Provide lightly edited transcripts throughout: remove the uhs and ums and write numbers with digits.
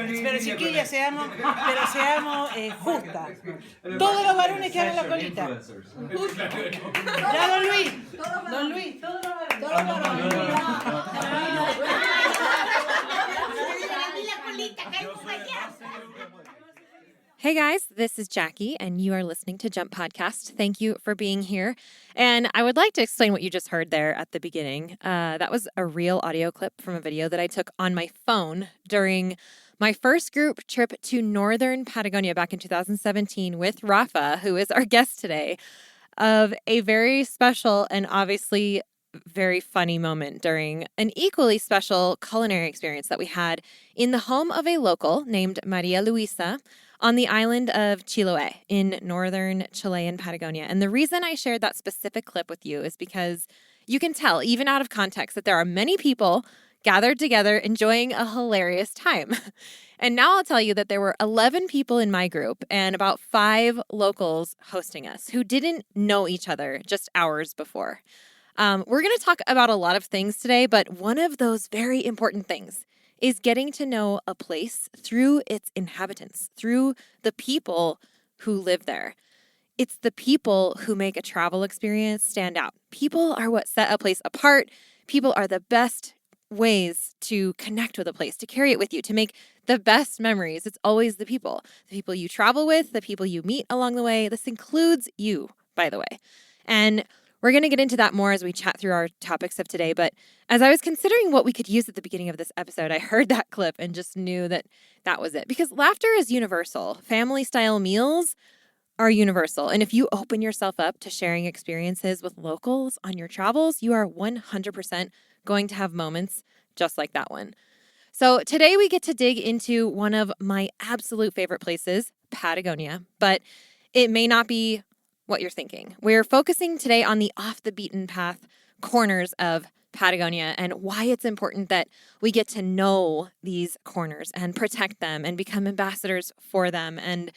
Pero chiquillas, seamos justas. Todos los varones que hagan la colita. Ya, don Luis, todos los varones. Hey guys, this is Jackie, and you are listening to Jump Podcast. Thank you for being here. And I would like to explain what you just heard there at the beginning. That was a real audio clip from a video that I took on my phone during my first group trip to northern Patagonia back in 2017 with Rafa, who is our guest today, of a very special and obviously very funny moment during an equally special culinary experience that we had in the home of a local named Maria Luisa on the island of Chiloé in northern Chilean Patagonia. And the reason I shared that specific clip with you is because you can tell, even out of context, that there are many people gathered together enjoying a hilarious time. And now I'll tell you that there were 11 people in my group and about 5 locals hosting us who didn't know each other just hours before. We're going to talk about a lot of things today, but one of those very important things is getting to know a place through its inhabitants, through the people who live there. It's the people who make a travel experience stand out. People are what set a place apart. People are the best ways to connect with a place, to carry it with you, to make the best memories. It's always the people you travel with, the people you meet along the way. This includes you, by the way. And we're going to get into that more as we chat through our topics of today. But as I was considering what we could use at the beginning of this episode, I heard that clip and just knew that that was it. Because laughter is universal. Family-style meals are universal. And if you open yourself up to sharing experiences with locals on your travels, you are 100% going to have moments just like that one. So today we get to dig into one of my absolute favorite places, Patagonia. But it may not be what you're thinking. We're focusing today on the off-the-beaten-path corners of Patagonia and why it's important that we get to know these corners and protect them and become ambassadors for them, and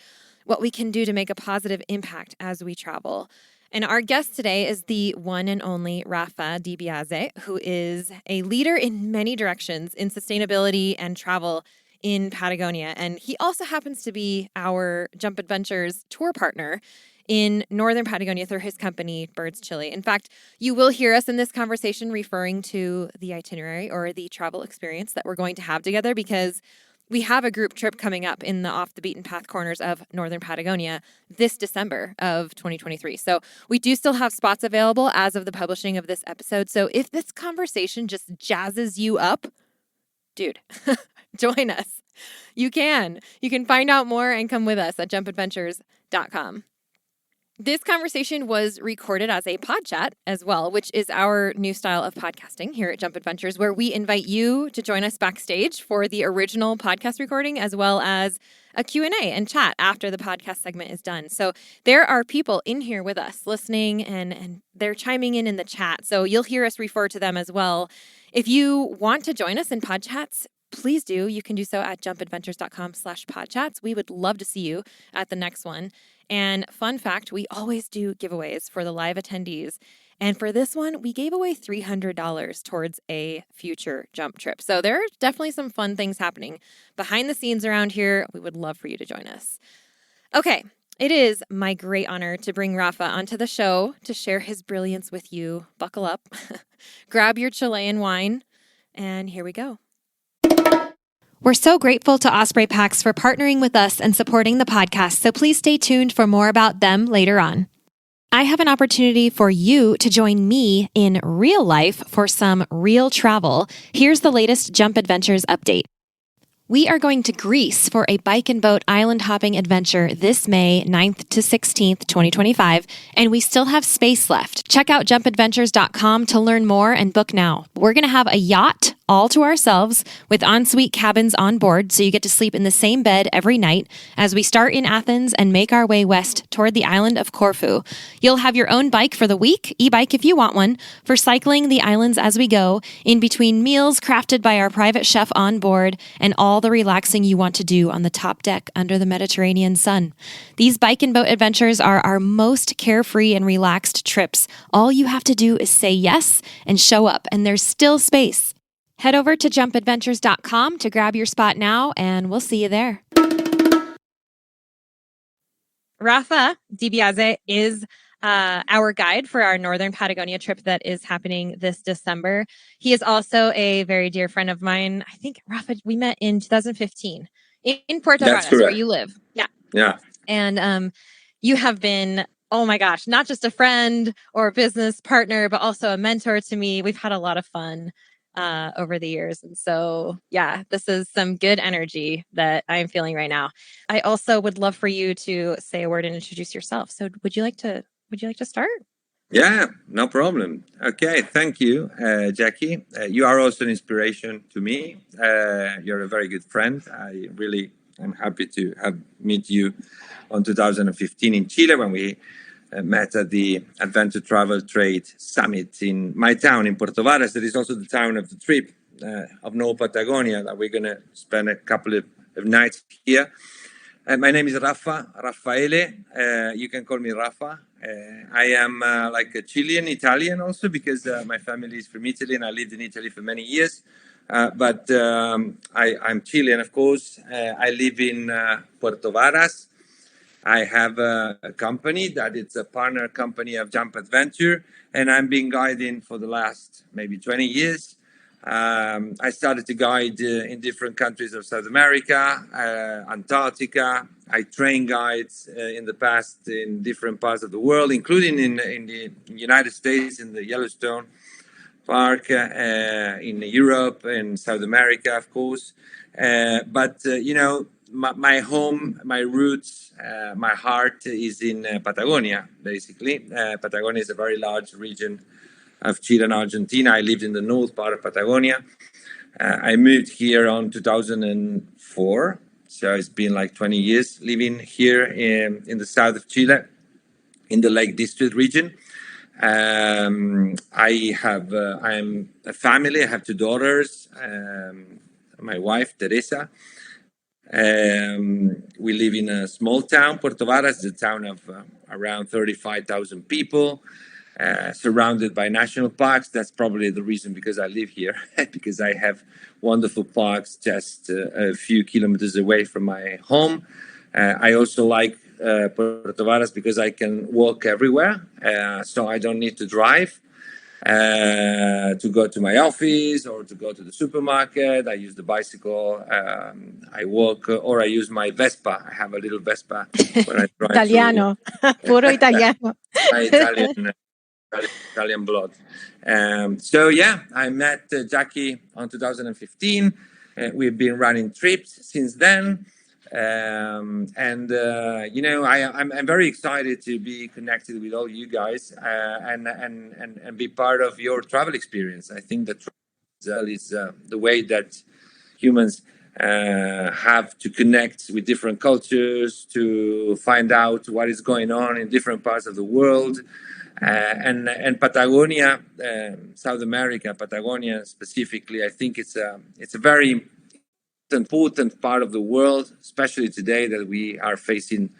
what we can do to make a positive impact as we travel. And our guest today is the one and only Rafa Di Biase, who is a leader in many directions in sustainability and travel in Patagonia. And he also happens to be our Jump Adventures tour partner in northern Patagonia through his company, Birds Chile. In fact, you will hear us in this conversation referring to the itinerary or the travel experience that we're going to have together, because we have a group trip coming up in the off-the-beaten-path corners of northern Patagonia this December of 2023. So we do still have spots available as of the publishing of this episode. So if this conversation just jazzes you up, dude, join us. You can find out more and come with us at jumpadventures.com. This conversation was recorded as a pod chat as well, which is our new style of podcasting here at Jump Adventures, where we invite you to join us backstage for the original podcast recording, as well as a Q&A and chat after the podcast segment is done. So there are people in here with us listening, and they're chiming in the chat. So you'll hear us refer to them as well. If you want to join us in pod chats, please do. You can do so at jumpadventures.com/podchats. We would love to see you at the next one. And fun fact, we always do giveaways for the live attendees. And for this one, we gave away $300 towards a future jump trip. So there are definitely some fun things happening behind the scenes around here. We would love for you to join us. Okay, it is my great honor to bring Rafa onto the show to share his brilliance with you. Buckle up, grab your Chilean wine, and here we go. We're so grateful to Osprey Packs for partnering with us and supporting the podcast, so please stay tuned for more about them later on. I have an opportunity for you to join me in real life for some real travel. Here's the latest Jump Adventures update. We are going to Greece for a bike and boat island hopping adventure this May 9th to 16th, 2025, and we still have space left. Check out jumpadventures.com to learn more and book now. We're going to have a yacht all to ourselves with ensuite cabins on board, so you get to sleep in the same bed every night as we start in Athens and make our way west toward the island of Corfu. You'll have your own bike for the week, e-bike if you want one, for cycling the islands as we go, in between meals crafted by our private chef on board, and all the relaxing you want to do on the top deck under the Mediterranean sun. These bike and boat adventures are our most carefree and relaxed trips. All you have to do is say yes and show up, and there's still space. Head over to jumpadventures.com to grab your spot now, and we'll see you there. Rafa Di Biase is our guide for our Northern Patagonia trip that is happening this December. He is also a very dear friend of mine. I think, Rafa, we met in 2015 in Puerto Varas, where you live. Yeah. Yeah. And you have been, oh my gosh, not just a friend or a business partner, but also a mentor to me. We've had a lot of fun over the years. And so, yeah, this is some good energy that I'm feeling right now. I also would love for you to say a word and introduce yourself. So would you like to start? Yeah, no problem. Okay, thank you, Jackie. You are also an inspiration to me. You're a very good friend. I really am happy to have meet you on 2015 in Chile when we met at the Adventure Travel Trade Summit in my town in Puerto Varas. That is also the town of the trip of North Patagonia that we're going to spend a couple of nights here. My name is Raffaele. You can call me Rafa. I am like a Chilean Italian also because my family is from Italy and I lived in Italy for many years. But I'm Chilean, of course. I live in Puerto Varas. I have a company that it's a partner company of Jump Adventure, and I've been guiding for the last maybe 20 years. I started to guide in different countries of South America, Antarctica. I train guides in the past in different parts of the world, including in the United States, in the Yellowstone Park, in Europe and South America, of course. But you know, my home, my roots, my heart is in Patagonia, basically. Patagonia is a very large region of Chile and Argentina. I lived in the north part of Patagonia. I moved here on 2004. So it's been like 20 years living here in the south of Chile, in the Lake District region. I'm a family. I have two daughters, my wife, Teresa. We live in a small town, Puerto Varas, a town of around 35,000 people, surrounded by national parks. That's probably the reason because I live here, because I have wonderful parks just a few kilometers away from my home. I also like Puerto Varas because I can walk everywhere, so I don't need to drive to go to my office or to go to the supermarket. I use the bicycle, I walk, or I use my Vespa. I have a little Vespa when I drive. Italiano, puro italiano. My Italian blood. So yeah, I met Jackie on 2015. We've been running trips since then. You know, I'm very excited to be connected with all you guys and be part of your travel experience. I think that travel is the way that humans have to connect with different cultures, to find out what is going on in different parts of the world. And Patagonia, South America, Patagonia specifically, I think it's a very important part of the world, especially today that we are facing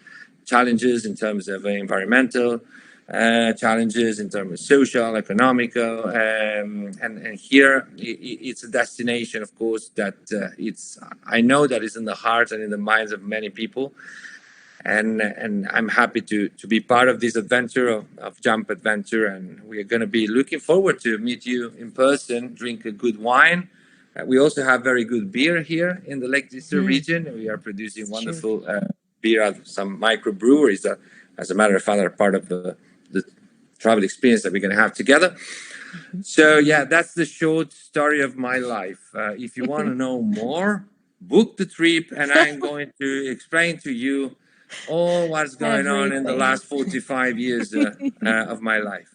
challenges in terms of environmental challenges, in terms of social, economical, and here it's a destination, of course, that I know that is in the hearts and in the minds of many people. And I'm happy to be part of this adventure of Jump Adventure, and we are going to be looking forward to meet you in person, drink a good wine. We also have very good beer here in the Lake District region. We are producing wonderful beer at some microbreweries that, as a matter of fact, are part of the travel experience that we're going to have together. So yeah, that's the short story of my life. If you want to know more, book the trip, and I'm going to explain to you all what's going on in the last 45 years of my life.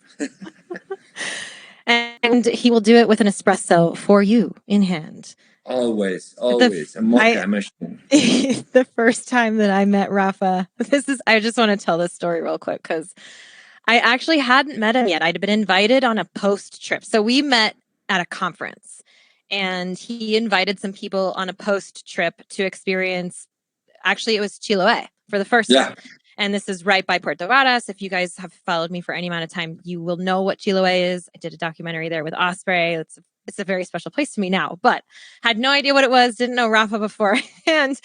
And he will do it with an espresso for you in hand. Always. A mocha machine. The first time that I met Rafa, I just want to tell this story real quick because I actually hadn't met him yet. I'd been invited on a post trip. So we met at a conference and he invited some people on a post trip to experience, actually it was Chiloé for the first time. And this is right by Puerto Varas. If you guys have followed me for any amount of time, you will know what Chiloé is. I did a documentary there with Osprey. It's it's a very special place to me now, but had no idea what it was, didn't know Rafa before. And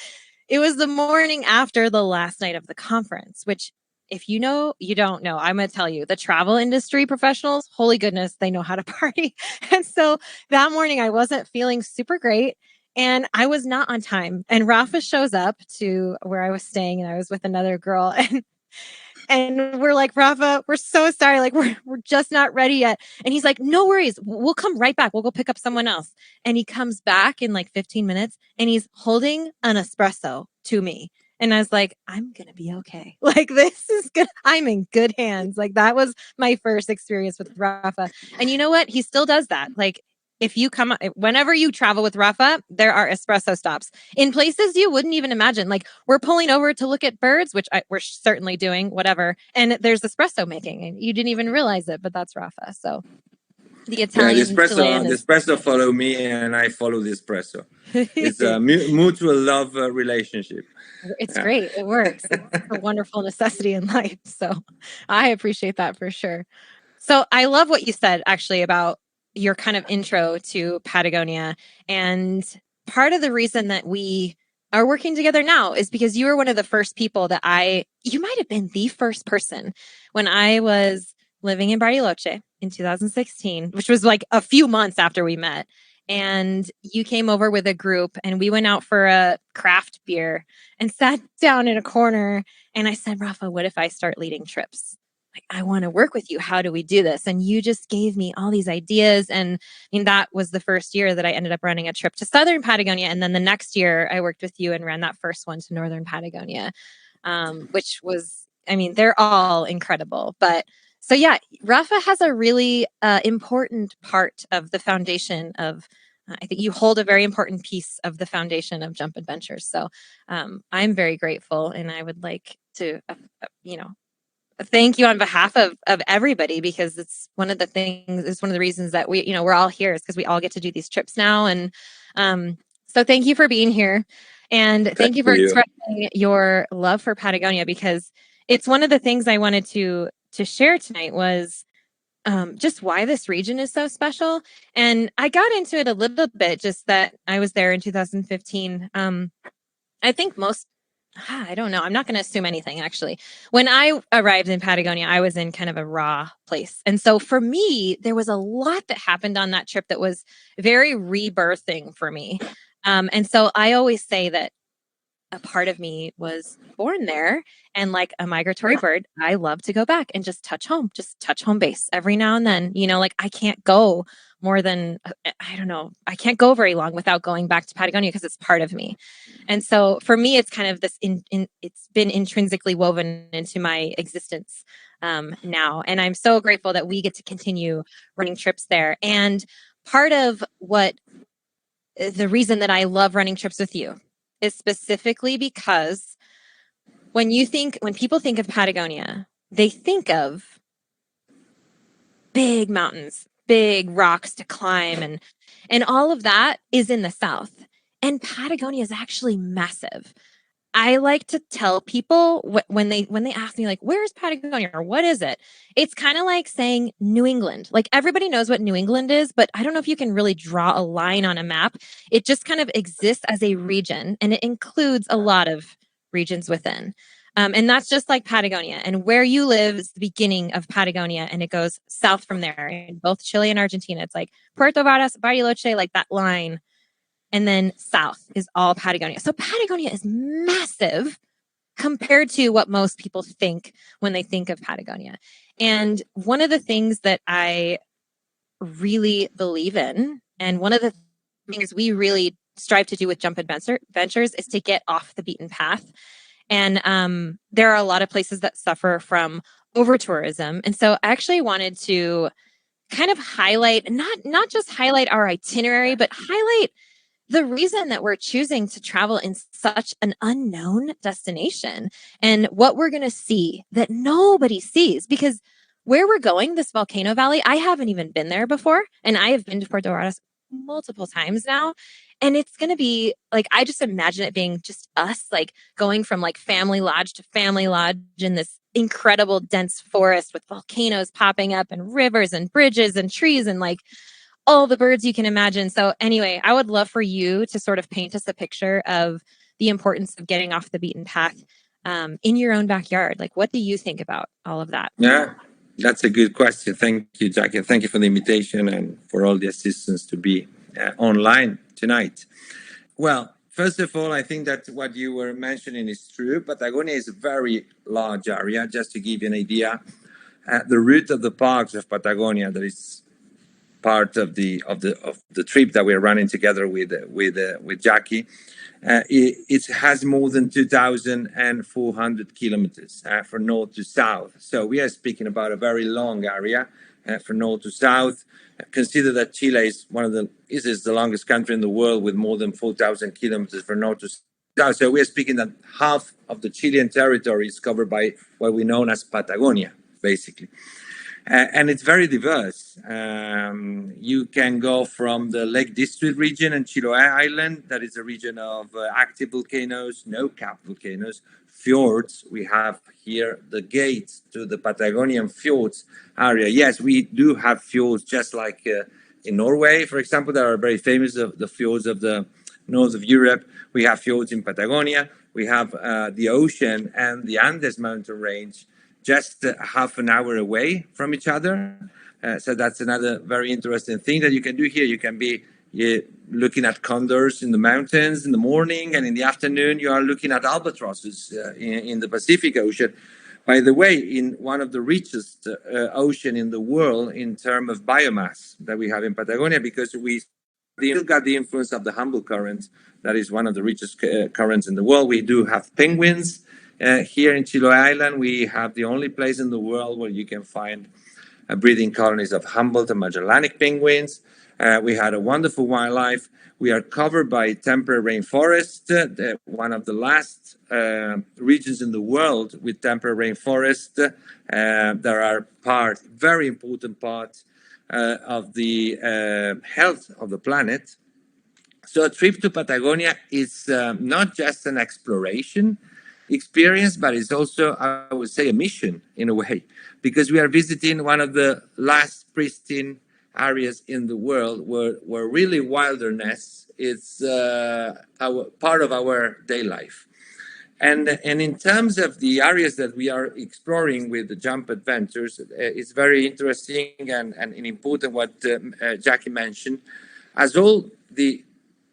it was the morning after the last night of the conference, which if you know, you don't know. I'm going to tell you, the travel industry professionals, holy goodness, they know how to party. And so that morning I wasn't feeling super great and I was not on time. And Rafa shows up to where I was staying and I was with another girl and we're like, Rafa, we're so sorry. Like, we're just not ready yet. And he's like, no worries. We'll come right back. We'll go pick up someone else. And he comes back in like 15 minutes and he's holding an espresso to me. And I was like, I'm going to be okay. Like, this is good. I'm in good hands. Like, that was my first experience with Rafa. And you know what? He still does that. Like, if you whenever you travel with Rafa, there are espresso stops in places you wouldn't even imagine. Like, we're pulling over to look at birds, which we're certainly doing, whatever. And there's espresso making and you didn't even realize it, but that's Rafa. So the Italian, the espresso follow me and I follow the espresso. It's a mutual love relationship. It's great. It works. It's a wonderful necessity in life. So I appreciate that for sure. So I love what you said actually about your kind of intro to Patagonia. And part of the reason that we are working together now is because you were one of the first people that you might have been the first person when I was living in Bariloche in 2016, which was like a few months after we met. And you came over with a group and we went out for a craft beer and sat down in a corner. And I said, Rafa, what if I start leading trips? I want to work with you. How do we do this? And you just gave me all these ideas. And I mean, that was the first year that I ended up running a trip to Southern Patagonia. And then the next year I worked with you and ran that first one to Northern Patagonia, which was, I mean, they're all incredible. But so yeah, Rafa has a really important part of the foundation of, I think you hold a very important piece of the foundation of Jump Adventures. So I'm very grateful and I would like to, thank you on behalf of everybody, because it's one of the reasons that we're all here is because we all get to do these trips now. And so thank you for being here. And thank you for expressing your love for Patagonia, because it's one of the things I wanted to share tonight was just why this region is so special. And I got into it a little bit, just that I was there in 2015. I think I don't know. I'm not going to assume anything, actually. When I arrived in Patagonia, I was in kind of a raw place. And so for me, there was a lot that happened on that trip that was very rebirthing for me. And so I always say that a part of me was born there, and like a migratory bird, I love to go back and just touch home base every now and then. Like I can't go more than, I don't know, I can't go very long without going back to Patagonia because it's part of me. And so for me, it's kind of this, it's been intrinsically woven into my existence now. And I'm so grateful that we get to continue running trips there. And part of the reason that I love running trips with you is specifically because when people think of Patagonia, they think of big mountains, big rocks to climb, and all of that is in the south. And Patagonia is actually massive. I like to tell people when they ask me like, where's Patagonia or what is it? It's kind of like saying New England. Like everybody knows what New England is, but I don't know if you can really draw a line on a map. It just kind of exists as a region, and it includes a lot of regions within. And that's just like Patagonia. And where you live is the beginning of Patagonia, and it goes south from there in both Chile and Argentina. It's like Puerto Varas, Bariloche, like that line. And then south is all Patagonia. So Patagonia is massive compared to what most people think when they think of Patagonia. And one of the things that I really believe in, and one of the things we really strive to do with Jump Adventures is to get off the beaten path. And there are a lot of places that suffer from over-tourism. And so I actually wanted to kind of highlight, not just highlight our itinerary, but highlight the reason that we're choosing to travel in such an unknown destination and what we're going to see that nobody sees. Because where we're going, this volcano valley, I haven't even been there before. And I have been to Puerto Varas multiple times now. And it's going to be like, I just imagine it being just us, like going from like family lodge to family lodge in this incredible dense forest with volcanoes popping up and rivers and bridges and trees and like all the birds you can imagine. So anyway, I would love for you to sort of paint us a picture of the importance of getting off the beaten path in your own backyard. Like, what do you think about all of that? Yeah, that's a good question. Thank you, Jackie. Thank you for the invitation and for all the assistance to be online tonight. Well, first of all, I think that what you were mentioning is true. Patagonia is a very large area. Just to give you an idea, the route of the parks of Patagonia, that is part of the trip that we're running together with Jackie. It has more than 2,400 kilometers from north to south. So we are speaking about a very long area from north to south. Consider that Chile is is the longest country in the world with more than 4,000 kilometers from north to south. So we are speaking that half of the Chilean territory is covered by what we know as Patagonia, basically. And it's very diverse. You can go from the Lake District region and Chiloé Island, that is a region of active volcanoes, no-cap volcanoes, fjords. We have here the gates to the Patagonian fjords area. Yes, we do have fjords, just like in Norway, for example, that are very famous, the fjords of the north of Europe. We have fjords in Patagonia. We have the ocean and the Andes mountain range just half an hour away from each other. So that's another very interesting thing that you can do here. You can be looking at condors in the mountains in the morning, and in the afternoon you are looking at albatrosses in the Pacific Ocean. By the way, in one of the richest ocean in the world in terms of biomass that we have in Patagonia, because we still got the influence of the Humboldt current, that is one of the richest currents in the world. We do have penguins. Here in Chiloé Island, we have the only place in the world where you can find breeding colonies of Humboldt and Magellanic penguins. We had a wonderful wildlife. We are covered by temperate rainforest, one of the last regions in the world with temperate rainforest. There are very important parts of the health of the planet. So a trip to Patagonia is not just an exploration experience, but it's also, I would say, a mission in a way, because we are visiting one of the last pristine areas in the world where really wilderness is part of our day life. And in terms of the areas that we are exploring with the Jump Adventures, it's very interesting and important what Jackie mentioned. As all the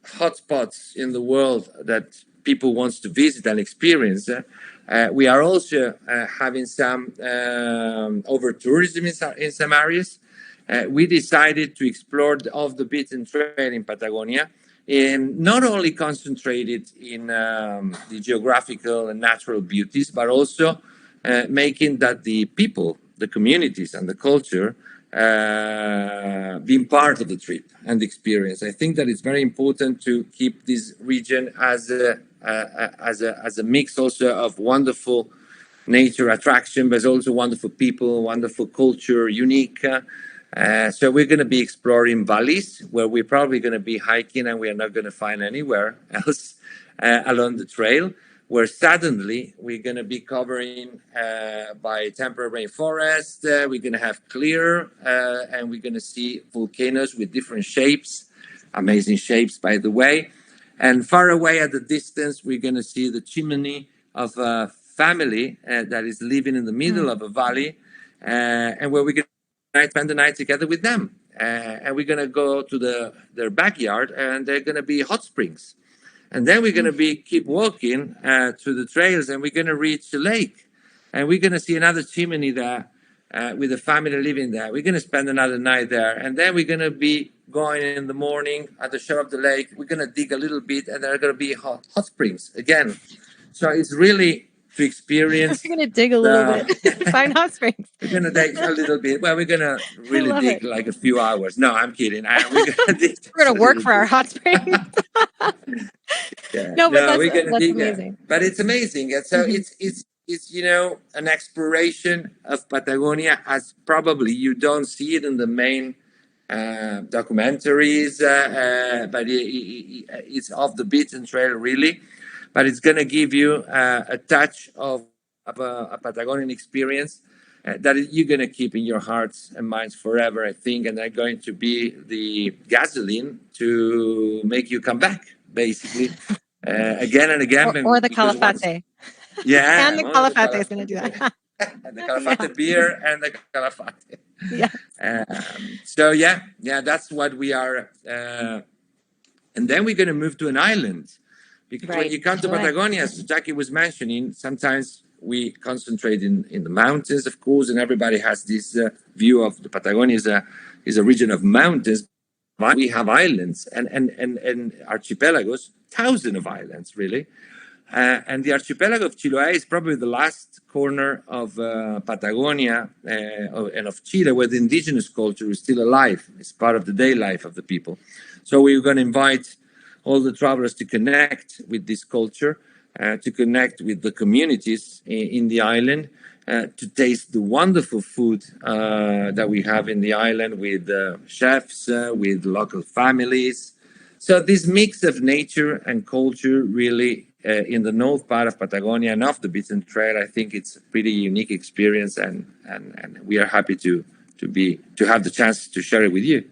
hotspots in the world that people wants to visit and experience, we are also having some over tourism in some areas. We decided to explore off the beaten trail in Patagonia, and not only concentrated in the geographical and natural beauties, but also making that the people, the communities, and the culture being part of the trip and the experience. I think that it's very important to keep this region as a mix also of wonderful nature attraction, but also wonderful people, wonderful culture, unique. So we're going to be exploring valleys where we're probably going to be hiking, and we are not going to find anywhere else along the trail, where suddenly we're going to be covering by temperate rainforest. We're going to have clear, and we're going to see volcanoes with different shapes, amazing shapes, by the way. And far away at the distance, we're going to see the chimney of a family that is living in the middle of a valley, and where we're going to spend the night together with them. And we're going to go to their backyard, and they're going to be hot springs. And then we're going to keep walking through the trails, and we're going to reach the lake. And we're going to see another chimney there with a family living there. We're going to spend another night there. And then we're going to be going in the morning at the shore of the lake. We're going to dig a little bit, and there are going to be hot springs again. So it's really to experience. We're going to dig a little bit, find hot springs. We're going to dig a little bit. Well, we're going to really dig like a few hours. No, I'm kidding. We're going to work for our hot springs. Yeah. No, but we're that's dig amazing. But it's amazing. And so it's an exploration of Patagonia as probably you don't see it in the main documentaries, but it's off the beaten trail, really. But it's going to give you a touch of a Patagonian experience. that you're going to keep in your hearts and minds forever, I think, and they're going to be the gasoline to make you come back, basically, again and again. Or the because Calafate. Yeah. And the Calafate is going to do that. And the Calafate beer and the Calafate. Yeah. So yeah, that's what we are. And then we're going to move to an island. Because when you come to Patagonia, as Jackie was mentioning, sometimes we concentrate in the mountains, of course, and everybody has this view of the Patagonia is a region of mountains. We have islands and archipelagos, thousands of islands, really. And the archipelago of Chiloé is probably the last corner of Patagonia and of Chile where the indigenous culture is still alive. It's part of the day life of the people. So we're going to invite all the travelers to connect with this culture, to connect with the communities in the island, to taste the wonderful food that we have in the island with chefs, with local families. So this mix of nature and culture really in the north part of Patagonia and off the beaten trail, I think it's a pretty unique experience, and we are happy to have the chance to share it with you.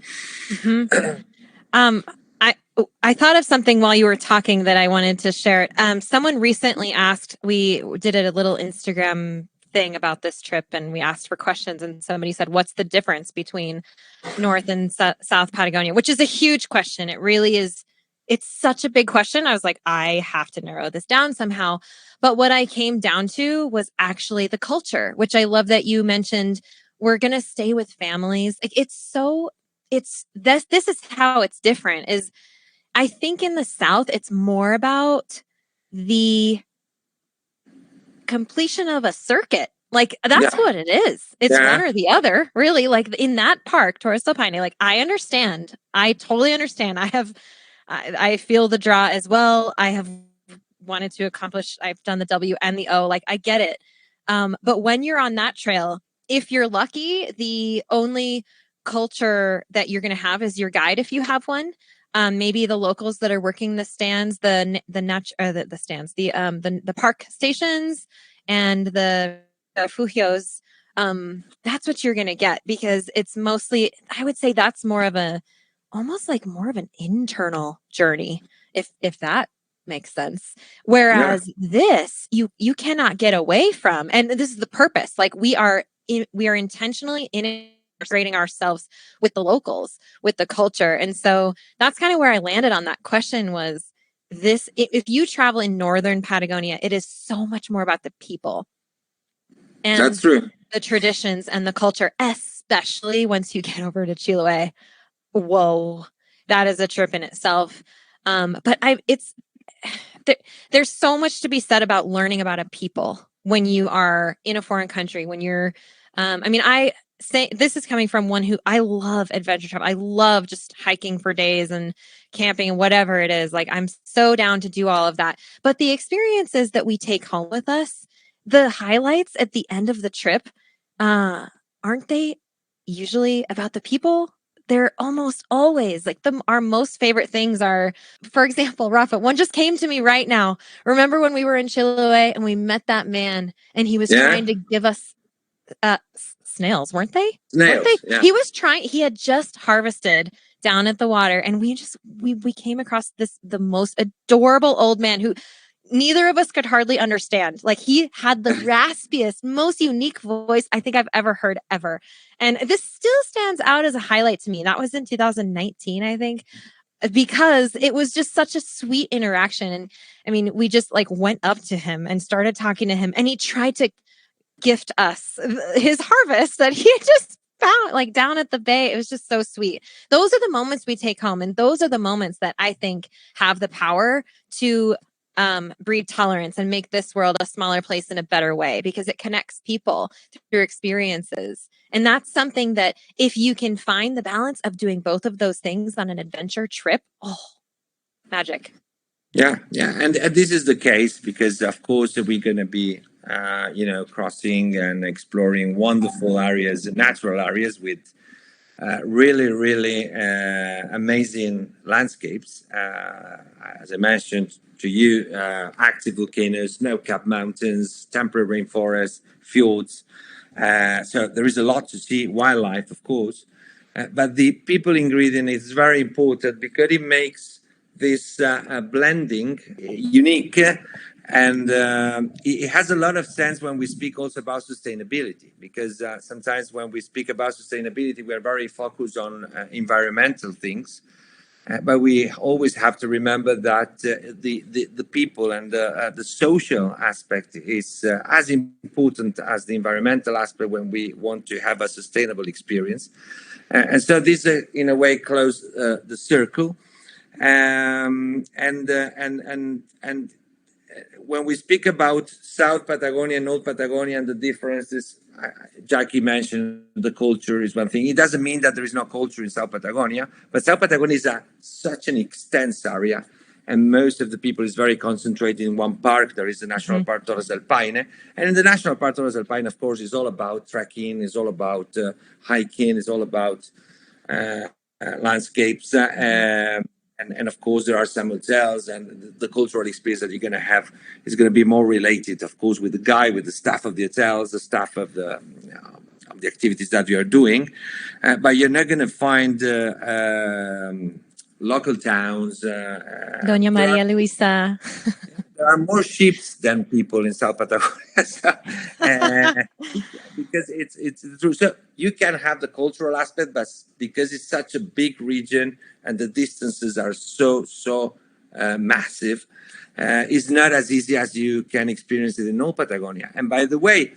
I thought of something while you were talking that I wanted to share. Someone recently asked, we did a little Instagram thing about this trip and we asked for questions, and somebody said, what's the difference between North and South Patagonia, which is a huge question. It really is. It's such a big question. I was like, I have to narrow this down somehow. But what I came down to was actually the culture, which I love that you mentioned. We're going to stay with families. Like this is how it's different is I think in the South, it's more about the completion of a circuit. Like that's what it is. It's one or the other, really. Like in that park, Torres del Paine, like I understand. I totally understand. I feel the draw as well. I have wanted to accomplish, I've done the W and the O, like I get it. But when you're on that trail, if you're lucky, the only culture that you're going to have is your guide if you have one. Maybe the locals that are working the stands, the park stations and the refugios. That's what you're going to get, because it's mostly, I would say that's more of almost like more of an internal journey, if that makes sense. Whereas this, you cannot get away from, and this is the purpose. Like we are intentionally integrating ourselves with the locals, with the culture. And so that's kind of where I landed on that question was this. If you travel in northern Patagonia, it is so much more about the people. And that's true. The traditions and the culture, especially once you get over to Chiloé. Whoa, that is a trip in itself. But there's so much to be said about learning about a people when you are in a foreign country, when you're, I say this is coming from one who I love adventure travel. I love just hiking for days and camping and whatever it is. Like I'm so down to do all of that. But the experiences that we take home with us, the highlights at the end of the trip, aren't they usually about the people? They're almost always like our most favorite things are, for example, Rafa, one just came to me right now. Remember when we were in Chiloé and we met that man and he was trying to give us snails, weren't they? Snails. Yeah. He had just harvested down at the water, and we came across the most adorable old man who neither of us could hardly understand. Like he had the raspiest, most unique voice I think I've ever heard ever. And this still stands out as a highlight to me. That was in 2019, I think, because it was just such a sweet interaction. And I mean, we just like went up to him and started talking to him, and he tried to gift us his harvest that he just found like down at the bay. It was just so sweet. Those are the moments we take home. And those are the moments that I think have the power to breed tolerance and make this world a smaller place in a better way, because it connects people through experiences. And that's something that if you can find the balance of doing both of those things on an adventure trip, magic. Yeah. And this is the case because, of course, we're going to be, crossing and exploring wonderful areas, natural areas with really, really amazing landscapes. As I mentioned to you, active volcanoes, snow-capped mountains, temperate rainforests, fjords. So there is a lot to see, wildlife, of course, but the people ingredient is very important because it makes this blending unique, and it has a lot of sense when we speak also about sustainability, because sometimes when we speak about sustainability, we are very focused on environmental things. But we always have to remember that the people and the social aspect is as important as the environmental aspect when we want to have a sustainable experience. And so this, in a way, close the circle. And when we speak about South Patagonia and North Patagonia and the differences, Jackie mentioned the culture is one thing. It doesn't mean that there is no culture in South Patagonia, but South Patagonia is such an extensive area, and most of the people is very concentrated in one park. There is the National Park Torres del Paine, and in the National Park Torres del Paine, of course, is all about trekking, is all about hiking, is all about landscapes. And of course, there are some hotels, and the cultural experience that you're going to have is going to be more related, of course, with the guide, with the staff of the hotels, the staff of the activities that you are doing. But you're not going to find local towns. Doña Maria Luisa. There are more sheep than people in South Patagonia, so, because it's true. So you can have the cultural aspect, but because it's such a big region and the distances are so massive, it's not as easy as you can experience it in North Patagonia. And by the way,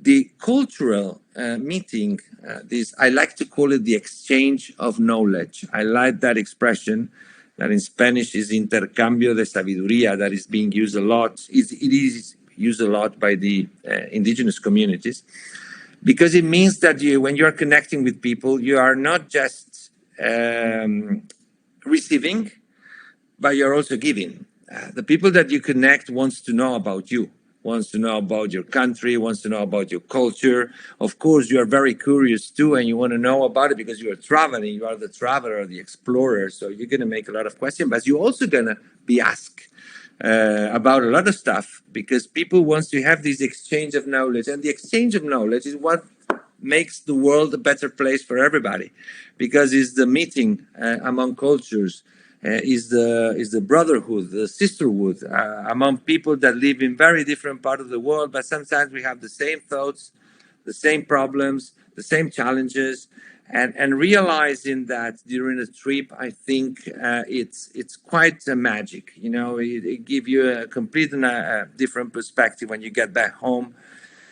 the cultural meeting, this I like to call it the exchange of knowledge. I like that expression. That in Spanish is intercambio de sabiduría, that is being used a lot. It is used a lot by the indigenous communities, because it means that when you are connecting with people, you are not just receiving, but you're also giving. The people that you connect wants to know about you, wants to know about your country, wants to know about your culture. Of course, you are very curious too, and you want to know about it because you are traveling. You are the traveler, the explorer. So you're going to make a lot of questions, but you're also going to be asked about a lot of stuff, because people want to have this exchange of knowledge. And the exchange of knowledge is what makes the world a better place for everybody, because it's the meeting among cultures. Is the brotherhood, the sisterhood among people that live in very different parts of the world, but sometimes we have the same thoughts, the same problems, the same challenges, and realizing that during a trip, I think it's quite a magic. You know, it gives you a complete different perspective when you get back home.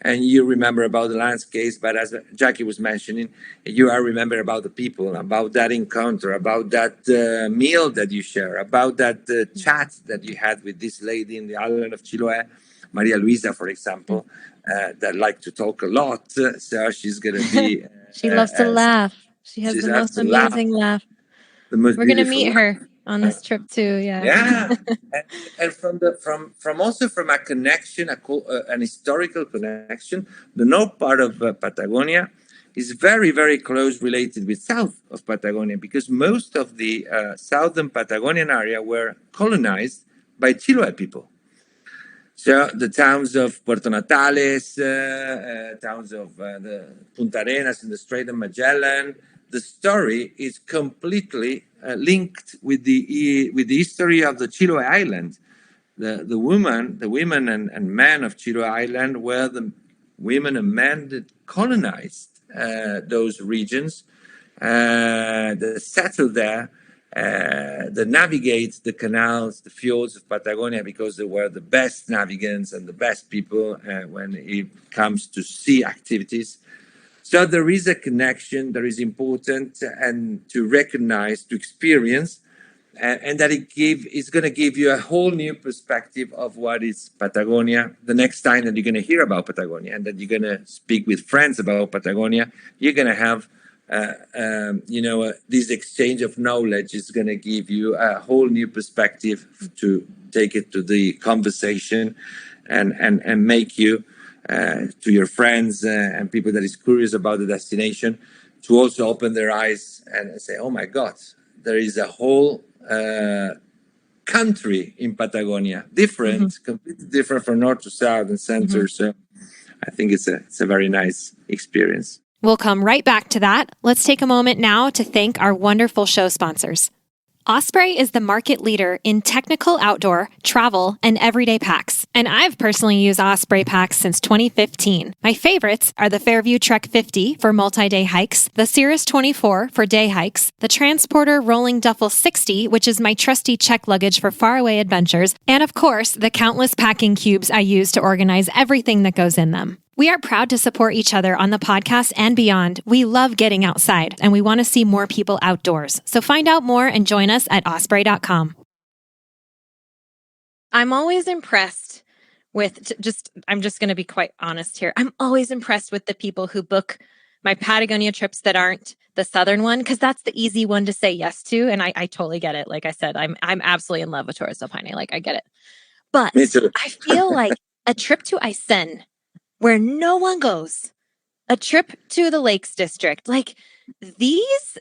And you remember about the landscapes, but as Jackie was mentioning, you are remember about the people, about that encounter, about that meal that you share, about that chat that you had with this lady in the island of Chiloé, Maria Luisa, for example, that like to talk a lot. So she's going to be... She loves to laugh. She has the most amazing laugh. We're going to meet her on this trip too. Yeah. And from also from a connection, an historical connection, the north part of Patagonia is very, very close related with south of Patagonia, because most of the southern Patagonian area were colonized by Chiloé people. So the towns of Puerto Natales, towns of the Punta Arenas in the Strait of Magellan, the story is completely linked with the history of the Chiloé Island. The women and men of Chiloé Island were the women and men that colonized those regions, that settled there, that navigate the canals, the fjords of Patagonia, because they were the best navigants and the best people when it comes to sea activities. So there is a connection that is important and to recognize, to experience, and that it's going to give you a whole new perspective of what is Patagonia. The next time that you're going to hear about Patagonia and that you're going to speak with friends about Patagonia, you're going to have, this exchange of knowledge is going to give you a whole new perspective to take it to the conversation and make you, to your friends and people that is curious about the destination, to also open their eyes and say, oh my God, there is a whole country in Patagonia, different, completely different from north to south and center. So I think it's a very nice experience. We'll come right back to that. Let's take a moment now to thank our wonderful show sponsors. Osprey is the market leader in technical outdoor, travel, and everyday packs. And I've personally used Osprey packs since 2015. My favorites are the Fairview Trek 50 for multi-day hikes, the Cirrus 24 for day hikes, the Transporter Rolling Duffel 60, which is my trusty check luggage for faraway adventures, and of course, the countless packing cubes I use to organize everything that goes in them. We are proud to support each other on the podcast and beyond. We love getting outside, and we want to see more people outdoors. So find out more and join us at osprey.com. I'm always impressed with I'm just going to be quite honest here. I'm always impressed with the people who book my Patagonia trips that aren't the southern one, because that's the easy one to say yes to. And I totally get it. Like I said, I'm absolutely in love with Torres del Paine. Like I get it. But I feel like a trip to Aysén, where no one goes, a trip to the Lakes District, like it's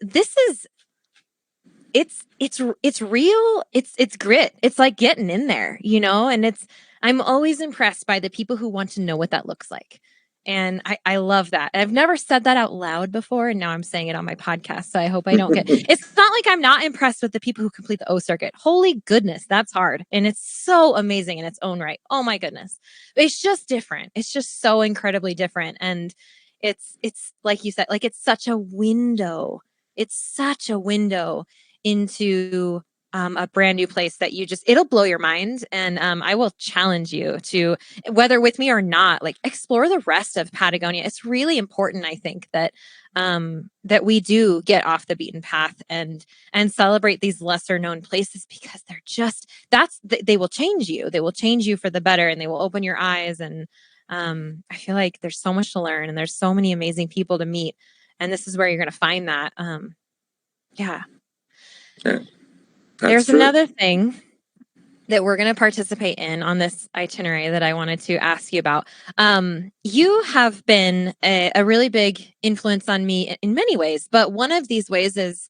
real. It's grit. It's like getting in there, you know, and I'm always impressed by the people who want to know what that looks like. And I love that. I've never said that out loud before, and now I'm saying it on my podcast. So I hope I don't it's not like I'm not impressed with the people who complete the O circuit. Holy goodness, that's hard. And it's so amazing in its own right. Oh my goodness. But it's just different. It's just so incredibly different. And it's like you said, like it's such a window. It's such a window into a brand new place that it'll blow your mind. And I will challenge you to, whether with me or not, like explore the rest of Patagonia. It's really important, I think, that that we do get off the beaten path and celebrate these lesser known places, because they will change you. They will change you for the better, and they will open your eyes. And I feel like there's so much to learn, and there's so many amazing people to meet. And this is where you're going to find that. Yeah. There's true. Another thing that we're going to participate in on this itinerary that I wanted to ask you about. You have been a really big influence on me in many ways, but one of these ways is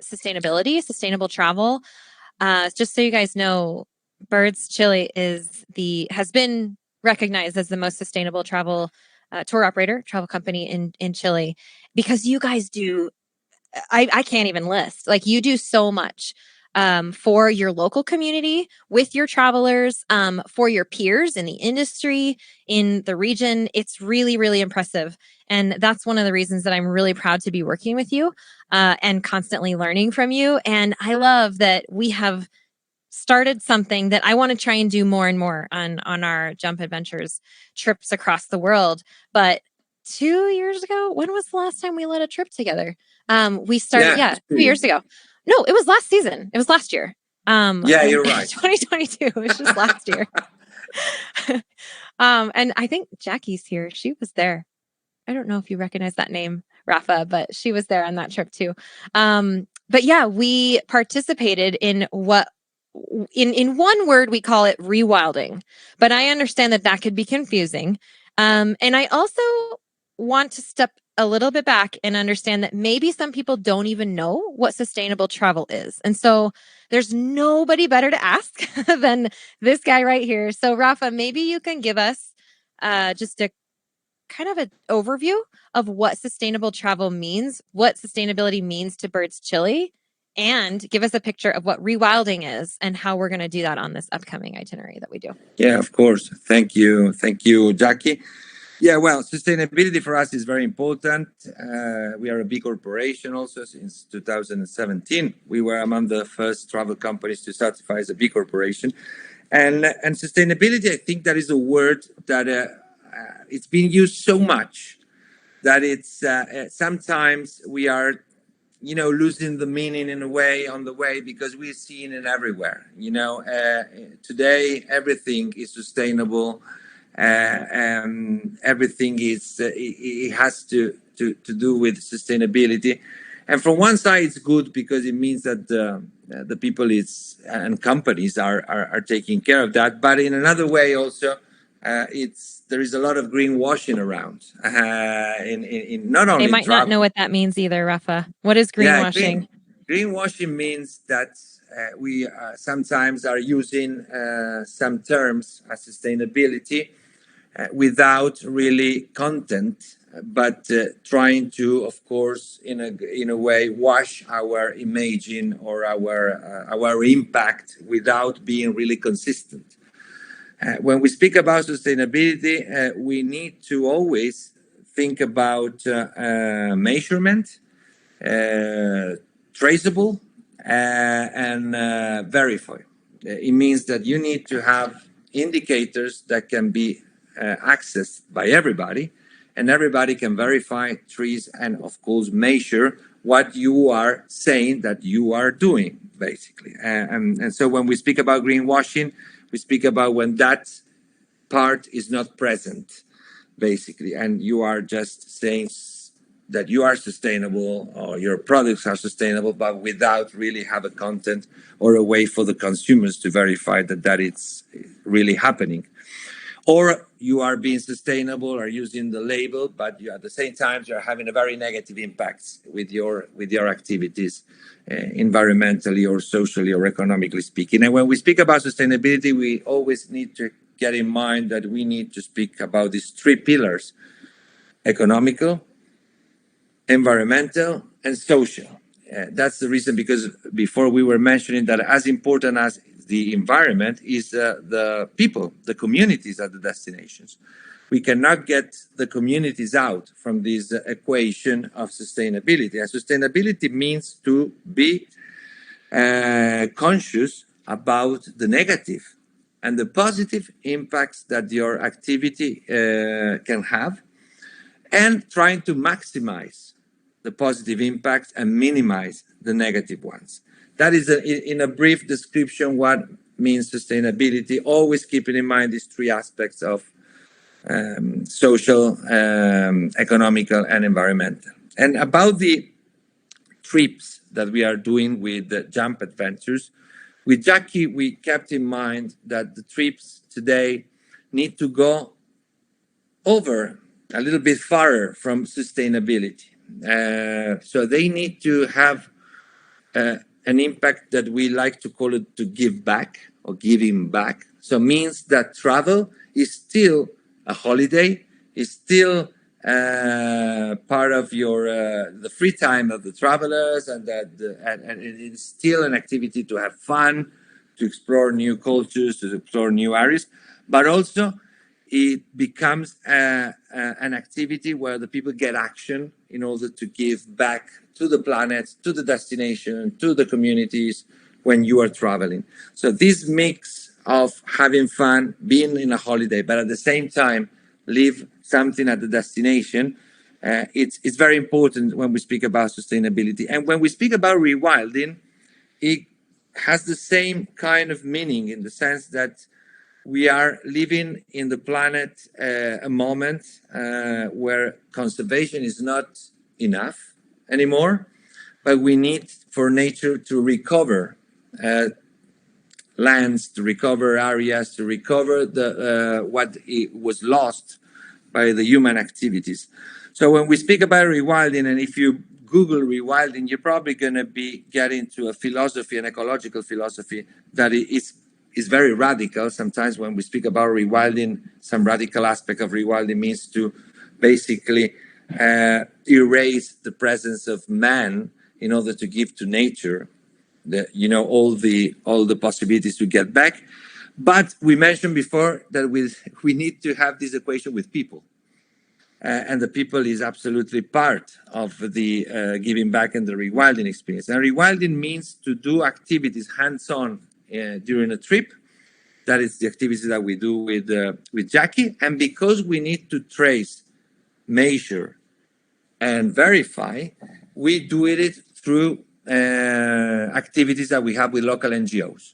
sustainability, sustainable travel. Just so you guys know, Birds Chile has been recognized as the most sustainable travel travel company in Chile, because you guys do. I can't even list. Like, you do so much for your local community, with your travelers, for your peers in the industry, in the region. It's really, really impressive. And that's one of the reasons that I'm really proud to be working with you and constantly learning from you. And I love that we have started something that I want to try and do more and more on our Jump Adventures trips across the world. But 2 years ago, when was the last time we led a trip together? We started, 2 years ago. No, it was last season. It was last year. You're right. 2022. It was just last year. And I think Jackie's here. She was there. I don't know if you recognize that name, Rafa, but she was there on that trip too. But yeah, we participated in what, in one word, we call it rewilding. But I understand that could be confusing. And I also want to step a little bit back and understand that maybe some people don't even know what sustainable travel is. And so there's nobody better to ask than this guy right here. So Rafa, maybe you can give us just a kind of an overview of what sustainable travel means, what sustainability means to Birds Chile, and give us a picture of what rewilding is and how we're going to do that on this upcoming itinerary that we do. Yeah, of course. Thank you. Thank you, Jackie. Yeah, well, sustainability for us is very important. We are a big corporation also since 2017. We were among the first travel companies to certify as a big corporation. And sustainability, I think that is a word that it's been used so much that it's sometimes we are, losing the meaning in a way on the way, because we're seeing it everywhere. Today, everything is sustainable. Everything is it has to do with sustainability, and from one side it's good because it means that the people and companies are taking care of that, but in another way also there is a lot of greenwashing around in not only they might not know what that means either. Rafa, what is greenwashing? Greenwashing means that we sometimes are using some terms as sustainability without really content, but trying to, of course, in a way, wash our imaging or our impact without being really consistent. When we speak about sustainability, we need to always think about measurement, traceable, and verify. It means that you need to have indicators that can be accessed by everybody, and everybody can verify, trace, and of course measure what you are saying that you are doing, basically. And so when we speak about greenwashing, we speak about when that part is not present, basically, and you are just saying that you are sustainable or your products are sustainable, but without really have a content or a way for the consumers to verify that it's really happening. Or you are being sustainable or using the label, but you, at the same time, you're having a very negative impact with your activities, environmentally or socially or economically speaking. And when we speak about sustainability, we always need to get in mind that we need to speak about these three pillars: economical, environmental, and social. That's the reason, because before we were mentioning that as important as the environment is the people, the communities at the destinations. We cannot get the communities out from this equation of sustainability. And sustainability means to be conscious about the negative and the positive impacts that your activity can have, and trying to maximize the positive impacts and minimize the negative ones. That is, in a brief description, what means sustainability, always keeping in mind these three aspects of social, economical, and environmental. And about the trips that we are doing with the Jump Adventures, with Jackie, we kept in mind that the trips today need to go over a little bit farther from sustainability. So they need to have an impact that we like to call it to give back or giving back. So it means that travel is still a holiday, is still part of your the free time of the travelers, and it's still an activity to have fun, to explore new cultures, to explore new areas, but also it becomes an activity where the people get action in order to give back to the planet, to the destination, to the communities when you are traveling. So this mix of having fun, being in a holiday, but at the same time leave something at the destination, it's very important when we speak about sustainability. And when we speak about rewilding, it has the same kind of meaning, in the sense that we are living in the planet a moment where conservation is not enough anymore, but we need for nature to recover lands, to recover areas, to recover the what it was lost by the human activities. So when we speak about rewilding, and if you Google rewilding, you're probably going to be getting to a philosophy, an ecological philosophy that is very radical. Sometimes when we speak about rewilding, some radical aspect of rewilding means to basically erase the presence of man in order to give to nature all the possibilities to get back. But we mentioned before that we need to have this equation with people. And the people is absolutely part of the giving back and the rewilding experience. And rewilding means to do activities hands-on during a trip. That is the activities that we do with Jackie. And because we need to trace, measure, and verify, we do it through activities that we have with local NGOs.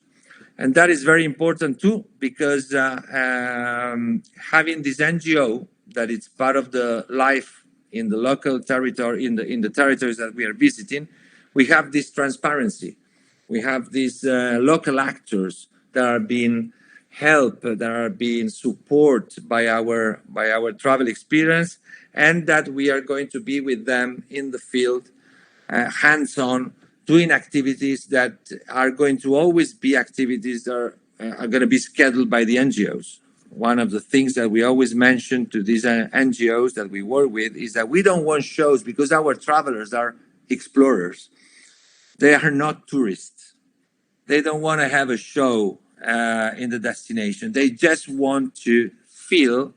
And that is very important too, because having this NGO that it's part of the life in the local territory, in the territories that we are visiting, we have this transparency. We have these local actors that are being helped, that are being supported by our travel experience, and that we are going to be with them in the field, hands-on, doing activities that are going to always be activities that are going to be scheduled by the NGOs. one of the things that we always mention to these NGOs that we work with is that we don't want shows because our travelers are explorers. They are not tourists. They don't want to have a show in the destination. They just want to feel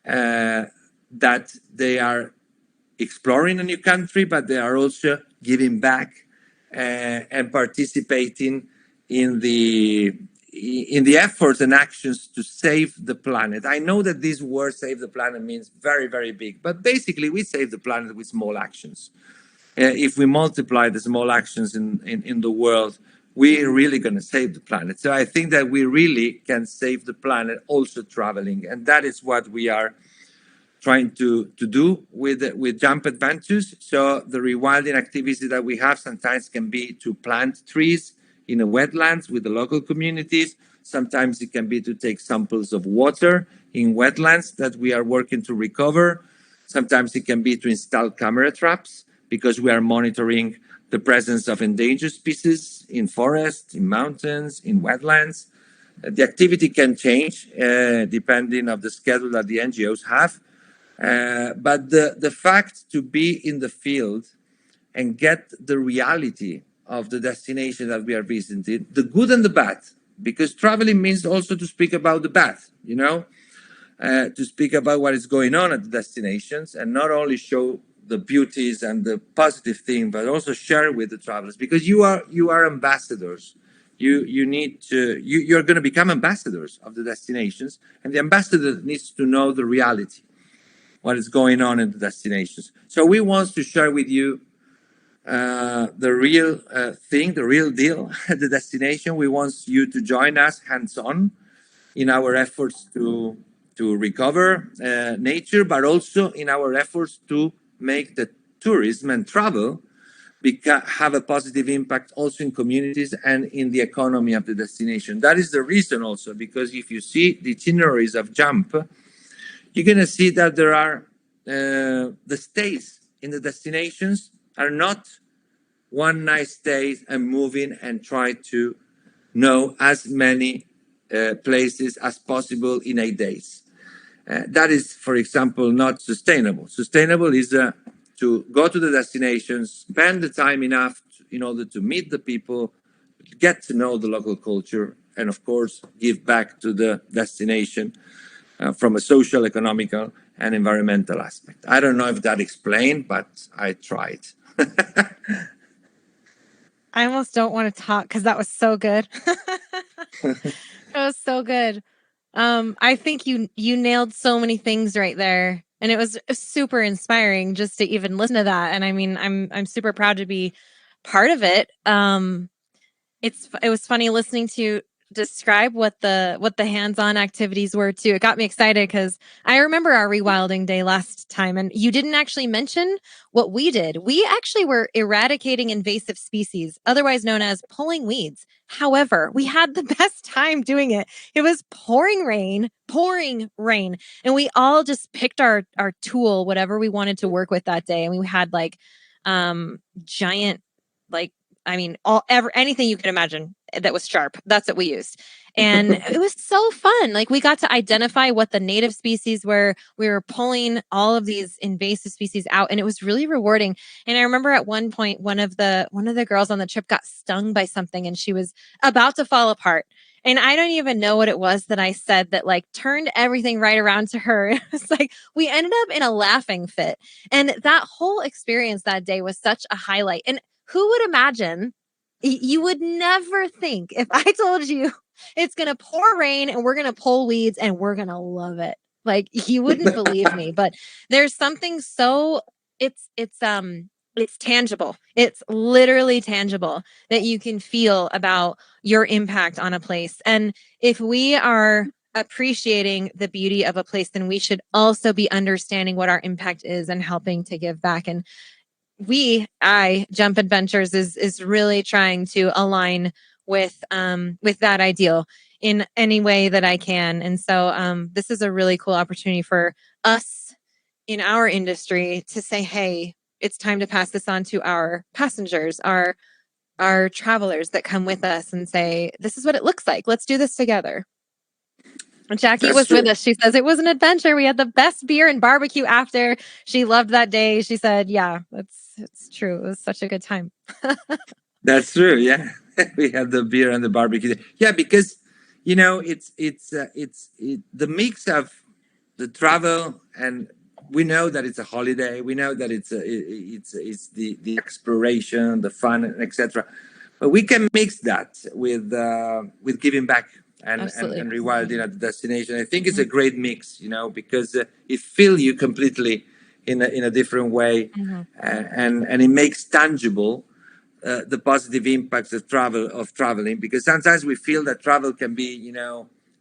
that they are exploring a new country, but they are also giving back and participating in the efforts and actions to save the planet. I know that this word "save the planet" means very, very big, but basically we save the planet with small actions. If we multiply the small actions in the world, we're really going to save the planet. So I think that we really can save the planet also traveling, and that is what we are trying to do with Jump Adventures. So the rewilding activity that we have sometimes can be to plant trees in the wetlands with the local communities. Sometimes it can be to take samples of water in wetlands that we are working to recover. Sometimes it can be to install camera traps because we are monitoring the presence of endangered species in forests, in mountains, in wetlands. The activity can change depending on the schedule that the NGOs have. But the fact to be in the field and get the reality of the destination that we are visiting, the good and the bad, because traveling means also to speak about the bad, to speak about what is going on at the destinations and not only show the beauties and the positive thing, but also share with the travelers, because you are ambassadors. You're going to become ambassadors of the destinations, and the ambassador needs to know the reality, what is going on in the destinations. So we want to share with you the real thing, the real deal at the destination. We want you to join us hands-on in our efforts to recover nature, but also in our efforts to make the tourism and travel have a positive impact also in communities and in the economy of the destination. That is the reason also, because if you see the itineraries of Jump, you're going to see that there are the stays in the destinations are not one night stay and moving and try to know as many places as possible in 8 days. That is, for example, not sustainable. Sustainable is to go to the destinations, spend the time enough in order to meet the people, get to know the local culture, and of course, give back to the destination from a social, economical, and environmental aspect. I don't know if that explained, but I tried. I almost don't want to talk because that was so good. That was so good. I think you nailed so many things right there, and it was super inspiring just to even listen to that. And I mean, I'm super proud to be part of it. It was funny listening to describe what the hands-on activities were too. It got me excited because I remember our rewilding day last time, and you didn't actually mention what we did. We actually were eradicating invasive species, otherwise known as pulling weeds. However, we had the best time doing it. It was pouring rain, and we all just picked our tool, whatever we wanted to work with that day, and we had like giant, like, I mean, anything you could imagine that was sharp. That's what we used. And it was so fun. Like, we got to identify what the native species were. We were pulling all of these invasive species out, and it was really rewarding. And I remember at one point, one of the girls on the trip got stung by something, and she was about to fall apart. And I don't even know what it was that I said that like turned everything right around to her. It was like we ended up in a laughing fit. And that whole experience that day was such a highlight. And who would imagine? You would never think if I told you it's going to pour rain and we're going to pull weeds and we're going to love it. Like, you wouldn't believe me, but there's something so it's tangible. It's literally tangible that you can feel about your impact on a place. And if we are appreciating the beauty of a place, then we should also be understanding what our impact is and helping to give back. And Jump Adventures is really trying to align with that ideal in any way that I can. And so this is a really cool opportunity for us in our industry to say, hey, it's time to pass this on to our passengers, our travelers that come with us, and say, this is what it looks like. Let's do this together. Jackie That's was true. with us. She says it was an adventure. We had the best beer and barbecue after. She loved that day. She said, "Yeah, it's true. It was such a good time." That's true. Yeah, we had the beer and the barbecue. Yeah, because the mix of the travel, and we know that it's a holiday. We know that it's the exploration, the fun, etc. But we can mix that with giving back and rewilding at the destination. I think it's a great mix, because it fills you completely in a different way, and it makes tangible the positive impacts of traveling, because sometimes we feel that travel can be,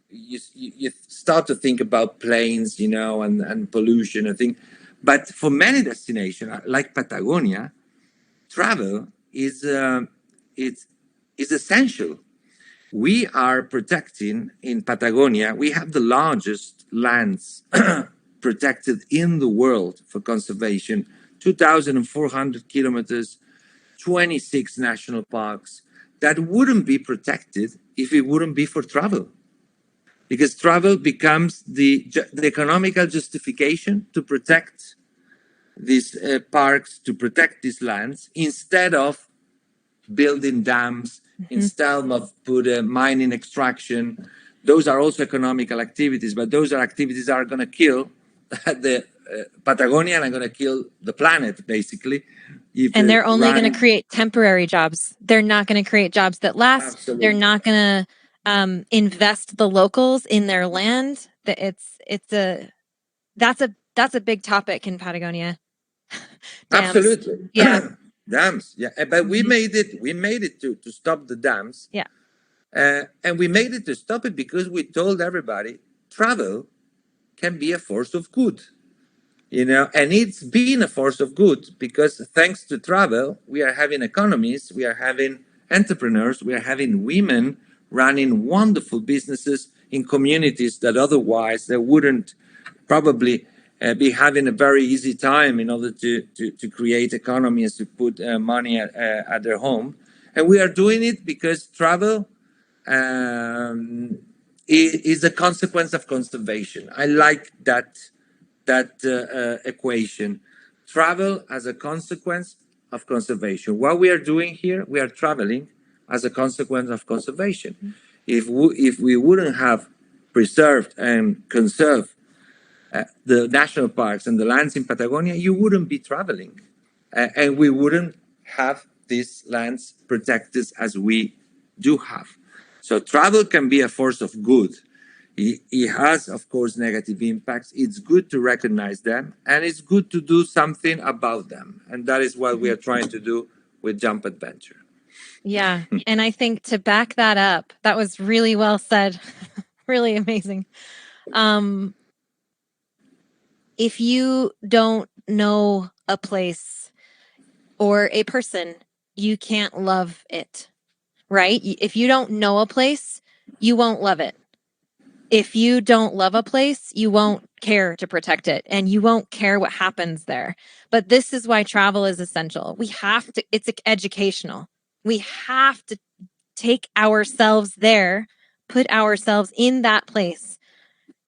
you start to think about planes, and pollution, I think. But for many destinations like Patagonia, travel is essential. We are protecting in Patagonia, we have the largest lands protected in the world for conservation, 2,400 kilometers, 26 national parks that wouldn't be protected if it wouldn't be for travel. Because travel becomes the economical justification to protect these parks, to protect these lands, instead of building dams, instead of mining extraction. Those are also economical activities, but those are activities that are going to kill the Patagonia and are going to kill the planet, basically. And they're only going to create temporary jobs. They're not going to create jobs that last. Absolutely. They're not going to invest the locals in their land. That's a big topic in Patagonia. Absolutely. Yeah. Dams. Yeah. But we made it to stop the dams. Yeah. And we made it to stop it because we told everybody travel can be a force of good. And it's been a force of good because thanks to travel, we are having economies, we are having entrepreneurs, we are having women running wonderful businesses in communities that otherwise they wouldn't probably be having a very easy time in order to create economies, to put money at their home. And we are doing it because travel is a consequence of conservation. I like that equation. Travel as a consequence of conservation. What we are doing here, we are traveling as a consequence of conservation. If we wouldn't have preserved and conserved the national parks and the lands in Patagonia, you wouldn't be traveling. And we wouldn't have these lands protected as we do have. So travel can be a force of good. It has, of course, negative impacts. It's good to recognize them, and it's good to do something about them. And that is what we are trying to do with Jump Adventure. Yeah. And I think to back that up, that was really well said. Really amazing. If you don't know a place or a person, you can't love it, right? If you don't know a place, you won't love it. If you don't love a place, you won't care to protect it and you won't care what happens there. But this is why travel is essential. We have to, it's educational. We have to take ourselves there, put ourselves in that place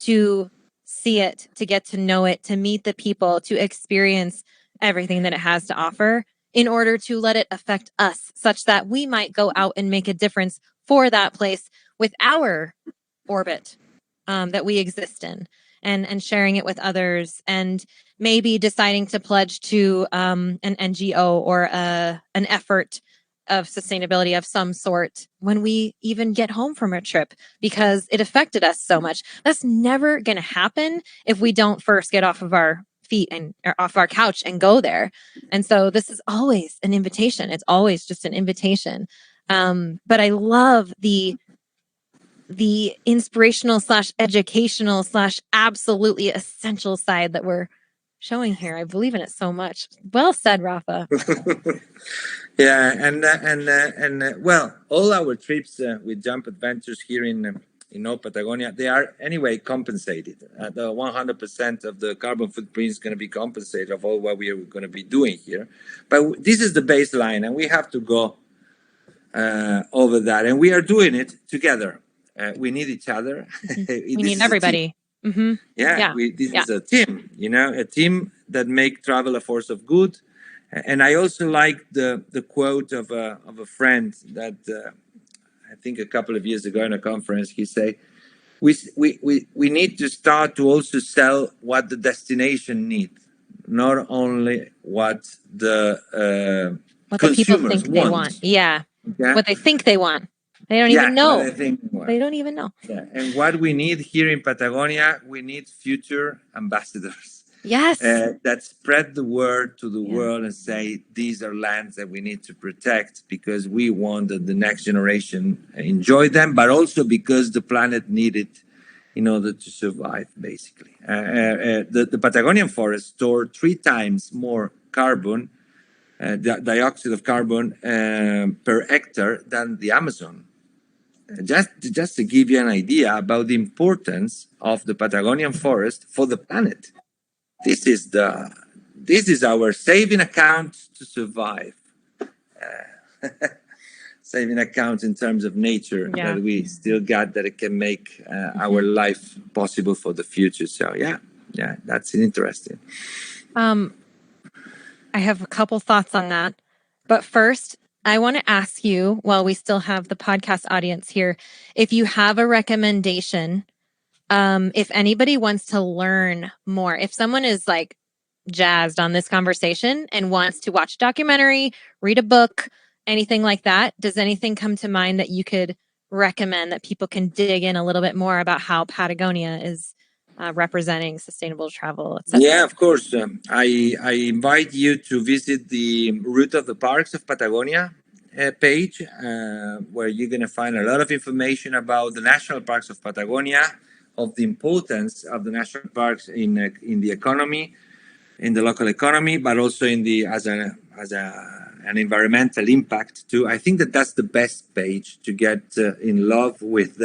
to see it, to get to know it, to meet the people, to experience everything that it has to offer in order to let it affect us such that we might go out and make a difference for that place with our orbit that we exist in, and sharing it with others, and maybe deciding to pledge to an NGO or an effort of sustainability of some sort when we even get home from a trip because it affected us so much. That's never going to happen if we don't first get off of our feet and or off our couch and go there. And so this is always an invitation. It's always just an invitation. But I love the inspirational / educational / absolutely essential side that we're showing here. I believe in it so much. Well said, Rafa. Yeah, and well, all our trips with Jump Adventures here in North Patagonia, they are anyway compensated. The 100% of the carbon footprint is going to be compensated of all what we are going to be doing here. But this is the baseline, and we have to go over that, and we are doing it together. We need each other. We need everybody. This is a team, a team that make travel a force of good. And I also like the quote of a friend that I think a couple of years ago in a conference, he said, we need to start to also sell what the destination needs, not only what the consumers people think they want. Yeah. What they think they want. They don't even know. They don't even know. Yeah. And what we need here in Patagonia, we need future ambassadors. Yes. That spread the word to the world and say, these are lands that we need to protect because we want that the next generation enjoy them, but also because the planet need it in order to survive, basically. The Patagonian forest store 3 times more carbon, dioxide of carbon per hectare than the Amazon. Just to give you an idea about the importance of the Patagonian forest for the planet. This is our saving account to survive. Saving account in terms of nature that we still got, that it can make our life possible for the future. So that's interesting. I have a couple thoughts on that, but first I want to ask you, while we still have the podcast audience here, if you have a recommendation, if anybody wants to learn more, if someone is like jazzed on this conversation and wants to watch a documentary, read a book, anything like that, does anything come to mind that you could recommend that people can dig in a little bit more about how Patagonia is representing sustainable travel, etc.? Yeah, of course. I invite you to visit the Route of the Parks of Patagonia page, where you're going to find a lot of information about the national parks of Patagonia, of the importance of the national parks in the economy, in the local economy, but also in the as an environmental impact too. I think that's the best page to get in love with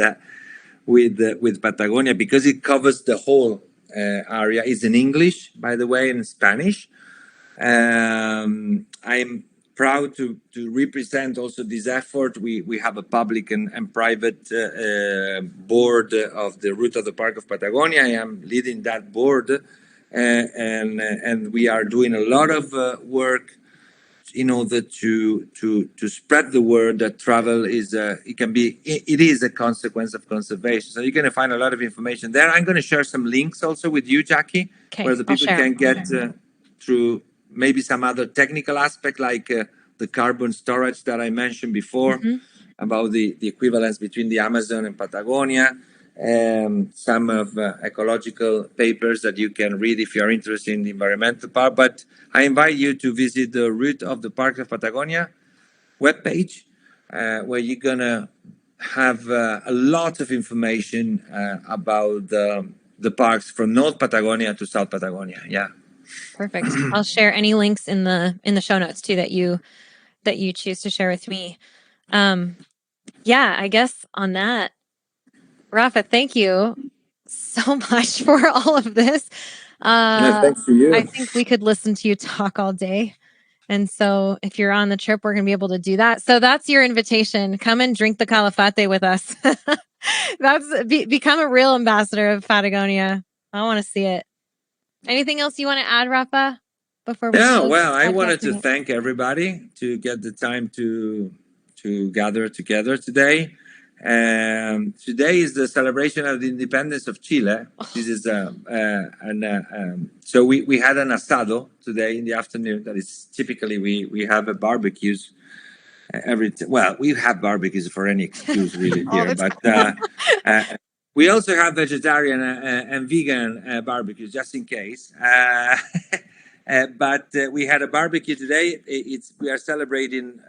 Patagonia, because it covers the whole area. It's in English, by the way, and in Spanish. I'm proud to represent also this effort. We have a public and private board of the Route of the Park of Patagonia. I am leading that board. And we are doing a lot of work in order to spread the word that travel is it is a consequence of conservation. So you're going to find a lot of information there. I'm going to share some links also with you, Jackie, where the people can get through maybe some other technical aspect, like the carbon storage that I mentioned before, about the equivalence between the Amazon and Patagonia. Some of ecological papers that you can read if you are interested in the environmental part. But I invite you to visit the Route of the Park of Patagonia webpage, where you're going to have a lot of information about the parks from North Patagonia to South Patagonia. Yeah. Perfect. I'll share any links in the show notes too that you choose to share with me. I guess on that, Rafa, thank you so much for all of this. Thanks to you. I think we could listen to you talk all day. And so if you're on the trip, we're going to be able to do that. So that's your invitation. Come and drink the calafate with us. Become a real ambassador of Patagonia. I want to see it. Anything else you want to add, Rafa? Before we I wanted to thank everybody to get the time to gather together today. Today is the celebration of the independence of Chile. This is so we had an asado today in the afternoon. That is typically we have a barbecues we have barbecues for any excuse really here, but we also have vegetarian and vegan barbecues just in case. But we had a barbecue today. We are celebrating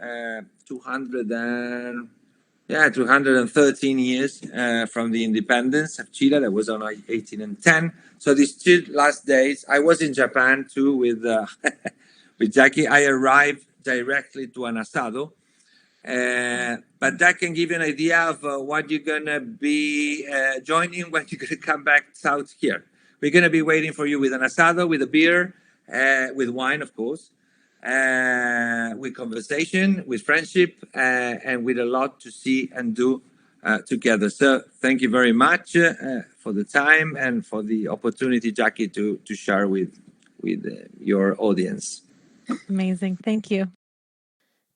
213 years from the independence of Chile. That was on 1810. So these 2 last days, I was in Japan too with Jackie. I arrived directly to an asado. But that can give you an idea of what you're going to be joining when you're going to come back south here. We're going to be waiting for you with an asado, with a beer, with wine, of course. With conversation, with friendship, and with a lot to see and do together. So thank you very much for the time and for the opportunity, Jackie, to share with your audience. Amazing. Thank you.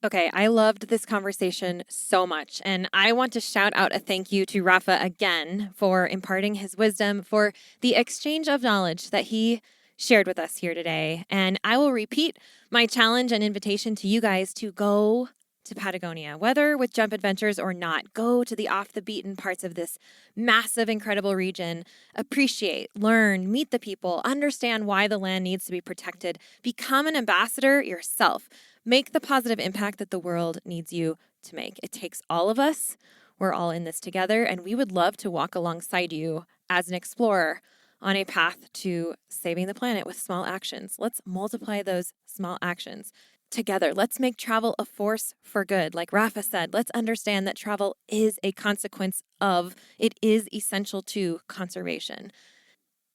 Okay, I loved this conversation so much, and I want to shout out a thank you to Rafa again for imparting his wisdom, for the exchange of knowledge that he shared with us here today. And I will repeat my challenge and invitation to you guys to go to Patagonia, whether with Jump Adventures or not. Go to the off the beaten parts of this massive, incredible region. Appreciate, learn, meet the people, understand why the land needs to be protected. Become an ambassador yourself. Make the positive impact that the world needs you to make. It takes all of us. We're all in this together, and we would love to walk alongside you as an explorer on a path to saving the planet with small actions. Let's multiply those small actions together. Let's make travel a force for good. Like Rafa said, let's understand that travel is a consequence of, it is essential to conservation.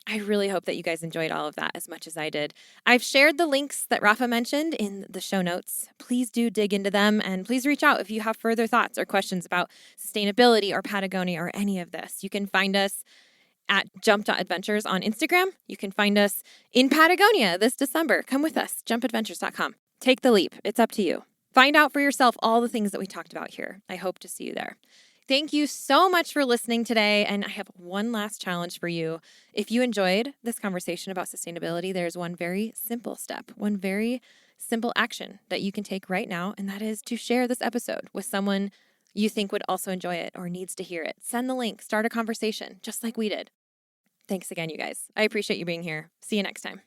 I really hope that you guys enjoyed all of that as much as I did. I've shared the links that Rafa mentioned in the show notes. Please do dig into them, and please reach out if you have further thoughts or questions about sustainability or Patagonia or any of this. You can find us at jump.adventures on Instagram. You can find us in Patagonia this December. Come with us, jumpadventures.com. Take the leap. It's up to you. Find out for yourself all the things that we talked about here. I hope to see you there. Thank you so much for listening today. And I have one last challenge for you. If you enjoyed this conversation about sustainability, there's one very simple step, one very simple action that you can take right now. And that is to share this episode with someone you think would also enjoy it or needs to hear it. Send the link, start a conversation, just like we did. Thanks again, you guys. I appreciate you being here. See you next time.